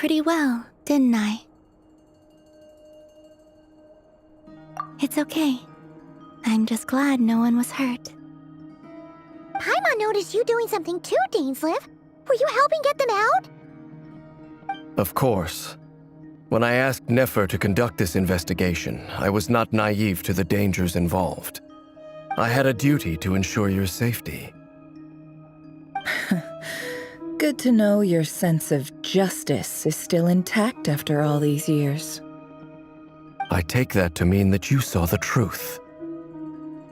pretty well, didn't I? It's okay. I'm just glad no one was hurt. Paimon noticed you doing something too, Dainsleif. Were you helping get them out? Of course. When I asked Nefer to conduct this investigation, I was not naive to the dangers involved. I had a duty to ensure your safety. Good to know your sense of justice is still intact after all these years. I take that to mean that you saw the truth.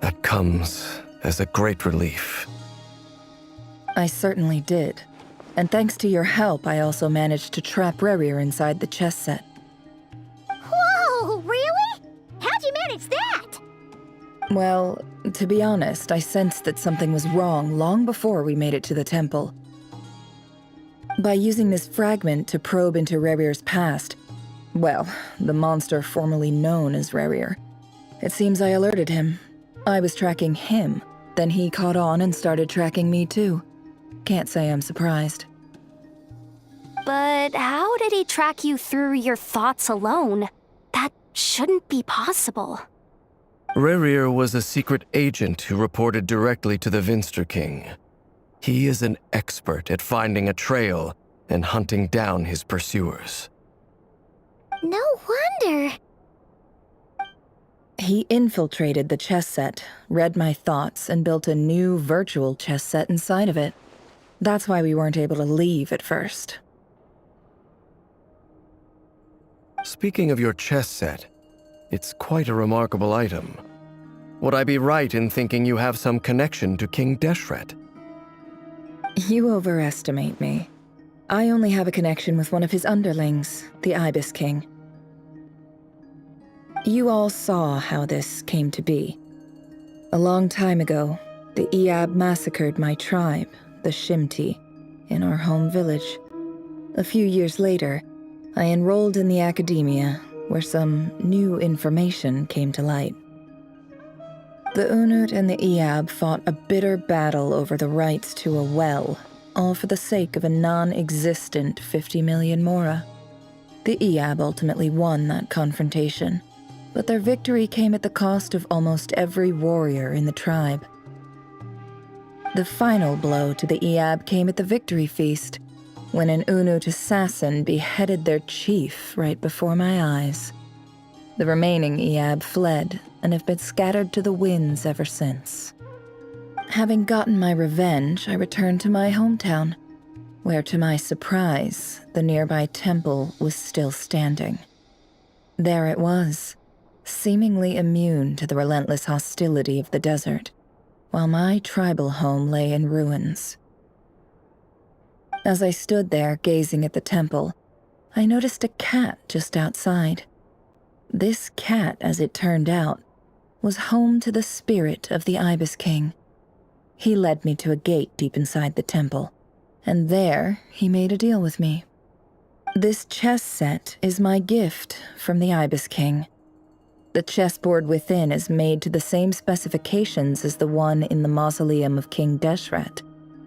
That comes as a great relief. I certainly did. And thanks to your help, I also managed to trap Rerir inside the chess set. Whoa, really? How'd you manage that? Well, to be honest, I sensed that something was wrong long before we made it to the temple. By using this fragment to probe into Rerir's past, well, the monster formerly known as Rerir, it seems I alerted him. I was tracking him, then he caught on and started tracking me too. Can't say I'm surprised. But how did he track you through your thoughts alone? That shouldn't be possible. Rerir was a secret agent who reported directly to the Vinster King. He is an expert at finding a trail and hunting down his pursuers. No wonder. He infiltrated the chess set, read my thoughts, and built a new virtual chess set inside of it. That's why we weren't able to leave at first. Speaking of your chess set, it's quite a remarkable item. Would I be right in thinking you have some connection to King Deshret? You overestimate me. I only have a connection with one of his underlings, the Ibis King. You all saw how this came to be. A long time ago, the Iab massacred my tribe, the Shimti, in our home village. A few years later, I enrolled in the academia, where some new information came to light. The Unut and the Iab fought a bitter battle over the rights to a well, all for the sake of a non-existent 50 million mora. The Iab ultimately won that confrontation, but their victory came at the cost of almost every warrior in the tribe. The final blow to the Iab came at the victory feast, when an Unut assassin beheaded their chief right before my eyes. The remaining Iab fled and have been scattered to the winds ever since. Having gotten my revenge, I returned to my hometown, where to my surprise, the nearby temple was still standing. There it was, seemingly immune to the relentless hostility of the desert, while my tribal home lay in ruins. As I stood there gazing at the temple, I noticed a cat just outside. This cat, as it turned out, was home to the spirit of the Ibis King. He led me to a gate deep inside the temple, and there he made a deal with me. This chess set is my gift from the Ibis King. The chessboard within is made to the same specifications as the one in the mausoleum of King Deshret,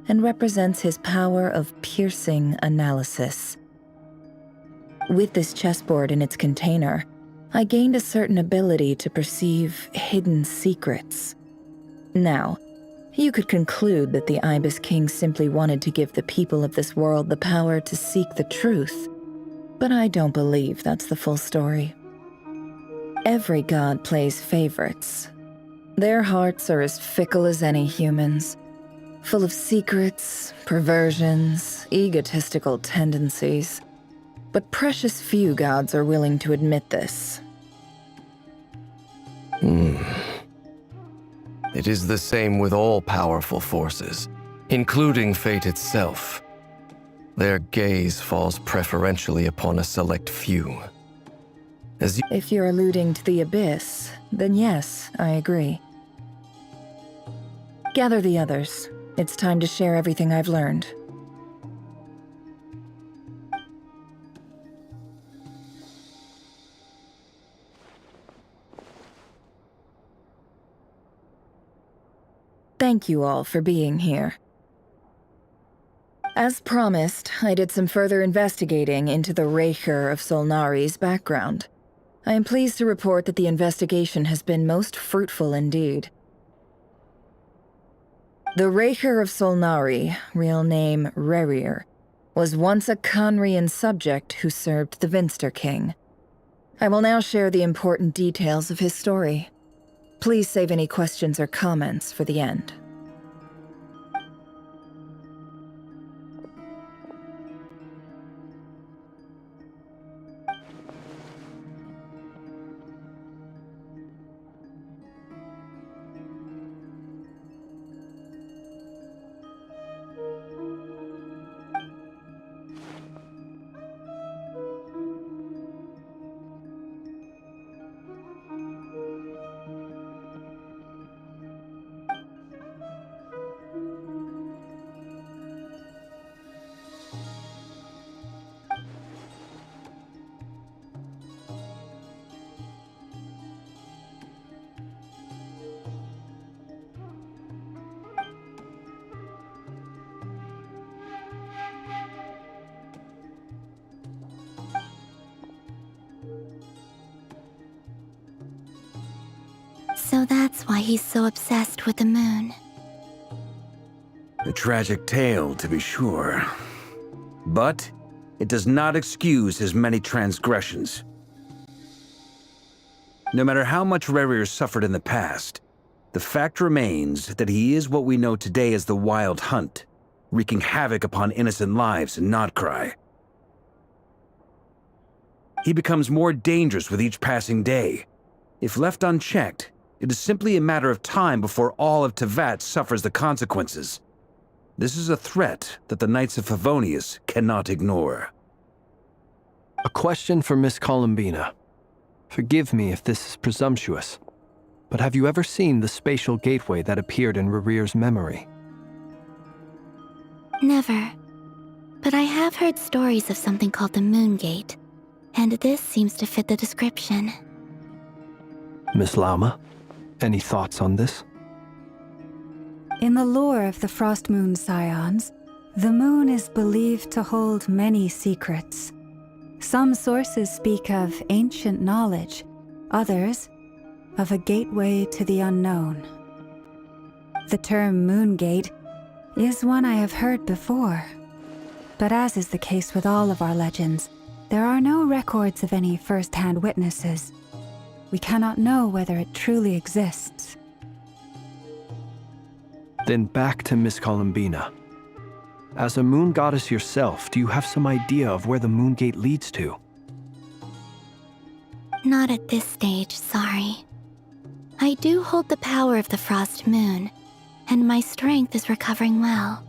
and represents his power of piercing analysis. With this chessboard in its container, I gained a certain ability to perceive hidden secrets. Now, you could conclude that the Ibis King simply wanted to give the people of this world the power to seek the truth, but I don't believe that's the full story. Every god plays favorites. Their hearts are as fickle as any human's, full of secrets, perversions, egotistical tendencies. But precious few gods are willing to admit this. It is the same with all powerful forces, including fate itself. Their gaze falls preferentially upon a select few. If you're alluding to the Abyss, then yes, I agree. Gather the others. It's time to share everything I've learned. Thank you all for being here. As promised, I did some further investigating into the Rerir of Solnari's background. I am pleased to report that the investigation has been most fruitful indeed. The Rerir of Solnari, real name Rerir, was once a Conrian subject who served the Vinster King. I will now share the important details of his story. Please save any questions or comments for the end. So that's why he's so obsessed with the moon. A tragic tale, to be sure. But it does not excuse his many transgressions. No matter how much Rerir suffered in the past, the fact remains that he is what we know today as the Wild Hunt, wreaking havoc upon innocent lives in Notcry. He becomes more dangerous with each passing day. If left unchecked, it is simply a matter of time before all of Tevat suffers the consequences. This is a threat that the Knights of Favonius cannot ignore. A question for Miss Columbina. Forgive me if this is presumptuous, but have you ever seen the spatial gateway that appeared in Rerir's memory? Never. But I have heard stories of something called the Moon Gate, and this seems to fit the description. Miss Lauma, any thoughts on this? In the lore of the Frost Moon Scions, the moon is believed to hold many secrets. Some sources speak of ancient knowledge, others of a gateway to the unknown. The term Moon Gate is one I have heard before, but as is the case with all of our legends, there are no records of any first-hand witnesses. We cannot know whether it truly exists. Then back to Miss Columbina. As a moon goddess yourself, do you have some idea of where the Moon Gate leads to? Not at this stage, sorry. I do hold the power of the Frost Moon, and my strength is recovering well.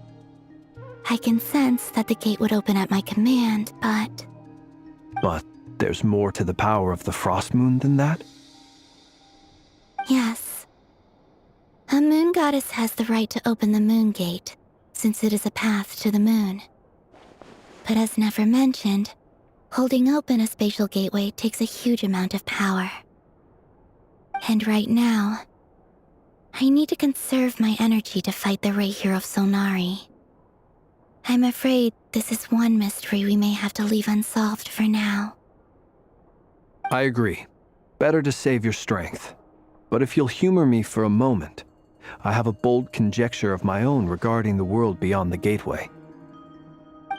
I can sense that the gate would open at my command, but... But there's more to the power of the Frost Moon than that? Yes. A moon goddess has the right to open the Moon Gate, since it is a path to the moon. But as Nefer mentioned, holding open a spatial gateway takes a huge amount of power. And right now, I need to conserve my energy to fight the Rerir of Solnari. I'm afraid this is one mystery we may have to leave unsolved for now. I agree. Better to save your strength. But if you'll humor me for a moment, I have a bold conjecture of my own regarding the world beyond the gateway.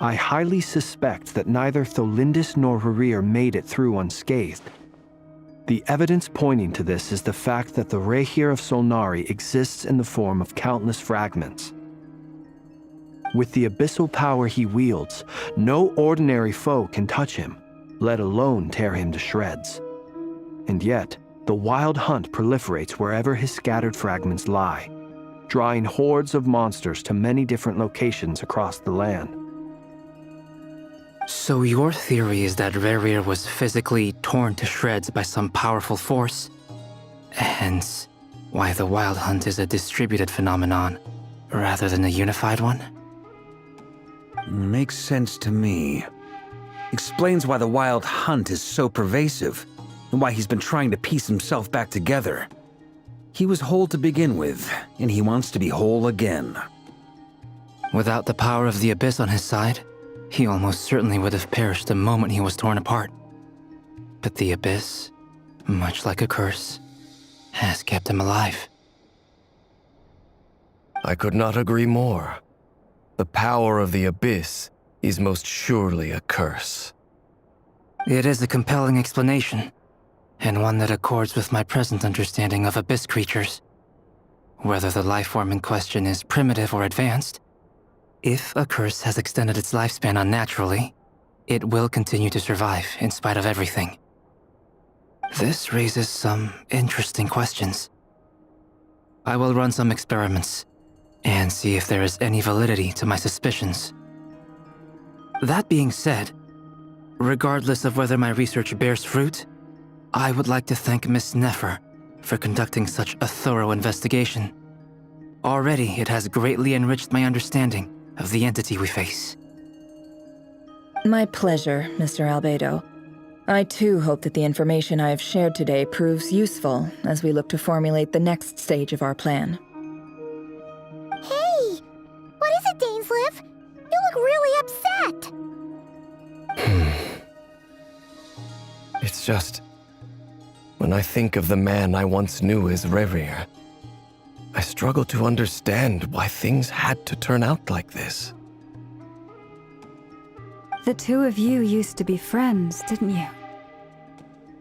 I highly suspect that neither Tholindis nor Rerir made it through unscathed. The evidence pointing to this is the fact that the Rerir of Solnari exists in the form of countless fragments. With the abyssal power he wields, no ordinary foe can touch him, let alone tear him to shreds. And yet, the Wild Hunt proliferates wherever his scattered fragments lie, drawing hordes of monsters to many different locations across the land. So your theory is that Rerir was physically torn to shreds by some powerful force? Hence, why the Wild Hunt is a distributed phenomenon, rather than a unified one? Makes sense to me. Explains why the Wild Hunt is so pervasive, and why he's been trying to piece himself back together. He was whole to begin with, and he wants to be whole again. Without the power of the Abyss on his side, he almost certainly would have perished the moment he was torn apart. But the Abyss, much like a curse, has kept him alive. I could not agree more. The power of the Abyss is most surely a curse. It is a compelling explanation, and one that accords with my present understanding of Abyss creatures. Whether the life form in question is primitive or advanced, if a curse has extended its lifespan unnaturally, it will continue to survive in spite of everything. This raises some interesting questions. I will run some experiments and see if there is any validity to my suspicions. That being said, regardless of whether my research bears fruit, I would like to thank Miss Nefer for conducting such a thorough investigation. Already, it has greatly enriched my understanding of the entity we face. My pleasure, Mr. Albedo. I too hope that the information I have shared today proves useful as we look to formulate the next stage of our plan. Hey! What is it, Dainsleif? You look really upset! It's just... when I think of the man I once knew as Rerir, I struggle to understand why things had to turn out like this. The two of you used to be friends, didn't you?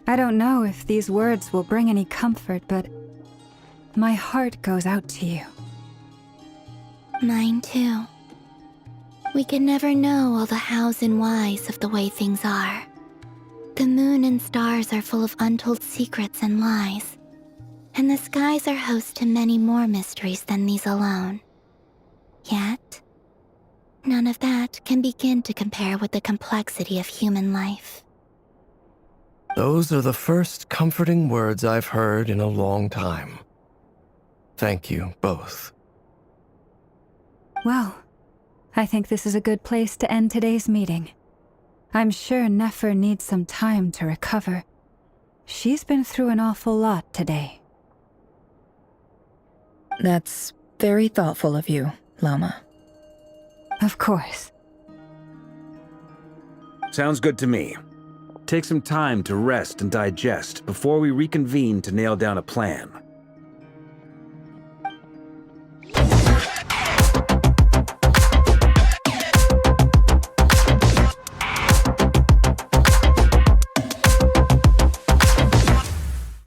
I don't know if these words will bring any comfort, but my heart goes out to you. Mine too. We can never know all the hows and whys of the way things are. The moon and stars are full of untold secrets and lies, and the skies are host to many more mysteries than these alone. Yet, none of that can begin to compare with the complexity of human life. Those are the first comforting words I've heard in a long time. Thank you, both. Well, I think this is a good place to end today's meeting. I'm sure Nefer needs some time to recover. She's been through an awful lot today. That's very thoughtful of you, Lama. Of course. Sounds good to me. Take some time to rest and digest before we reconvene to nail down a plan.